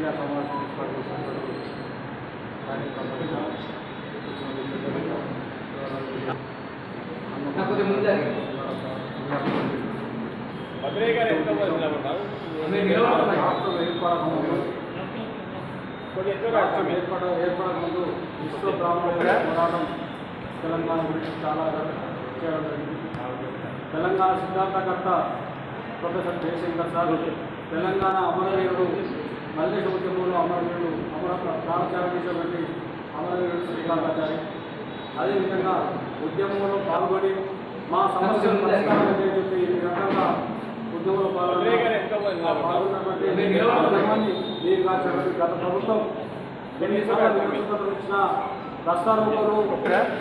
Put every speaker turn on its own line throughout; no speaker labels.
Media సమావేశం ఏర్పాటు చేసినటువంటి ఏర్పడకముందు విశ్వ బ్రాహ్మణ పోరాటం తెలంగాణ గురించి చాలా చేయడం జరిగింది. తెలంగాణ సిద్ధాంతకర్త ప్రొఫెసర్ జయశంకర్ సార్, తెలంగాణ అమరవీరుడు మల్లేశ ఉద్యమంలో అమరవీరుడు ప్రాణత్యాగం చేసినటువంటి అమరవీరుడు శ్రీకాంతాచారి. అదేవిధంగా ఉద్యమంలో పాల్గొని మా సమస్యలు పరిష్కారం చెప్పి ఈ రకంగా ఉద్యమంలో పాల్గొన్నటువంటి మీరు కాల్చినటువంటి గత ప్రభుత్వం ఎన్నిసార్లు నిరుపేదలు ఇచ్చిన ప్రస్తావనలు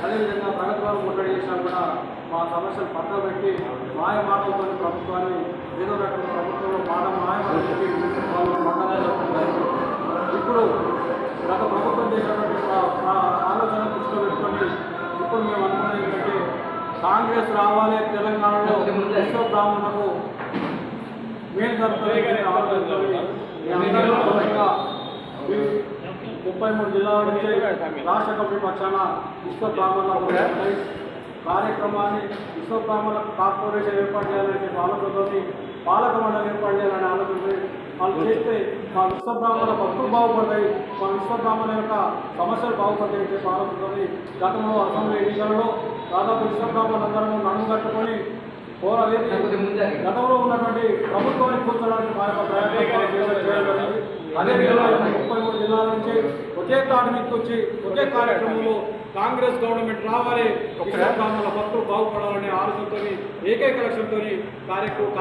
అదేవిధంగా ప్రగతివారు ముట్టడి చేసినా కూడా మా సమస్యలు పక్కన పెట్టి మాయమాటలతో ప్రభుత్వాన్ని ఏదో రకంగా ప్రభుత్వంలో మాయమాటలు చెప్పి వాళ్ళు మండలాలు ఇప్పుడు గత ప్రభుత్వం చేసినటువంటి ఆలోచన దృష్టిలో పెట్టుకొని ఇప్పుడు మేము అనుకున్నది ఏంటంటే కాంగ్రెస్ రావాలి తెలంగాణలో విశ్వ బ్రాహ్మణులకు మేలు జరుగుతుంది ఆలోచనతో 33 జిల్లాల నుంచి రాష్ట్ర కమిటీ పక్షాన విశ్వ బ్రాహ్మణుల కార్యక్రమాన్ని విశ్వ బ్రాహ్మణ కార్పొరేషన్ ఏర్పాటు చేయాలనే ఆలోచనతో పాలక మండలి ఏర్పాటు చేయాలనే ఆలోచనతో వాళ్ళు చేస్తే మా విశ్వ బ్రాహ్మణుల భక్తులు బాగుపడతాయి, మా విశ్వ బ్రాహ్మణుల యొక్క సమస్యలు బాగుపడతాయి అని చెప్పి ఆలోచనతో గతంలో అసెంబ్లీ ఎన్నికలలో దాదాపు విశ్వ బ్రాహ్మణులందరూ నడుము కట్టుకొని గతంలో ఉన్నటువంటి ప్రభుత్వాన్ని కూర్చోడానికి మా యొక్క ప్రయత్నం చేయడం జరిగింది. అదేవిధంగా 33 జిల్లాల నుంచి ఒకే తాటి మీదకి వచ్చి ఒకే కార్యక్రమంలో కాంగ్రెస్ గవర్నమెంట్ రావాలి, విశ్వ బ్రాహ్మణుల భక్తులు బాగుపడాలనే ఆలోచనతో ఏకైక లక్ష్యంతో కార్యక్రమం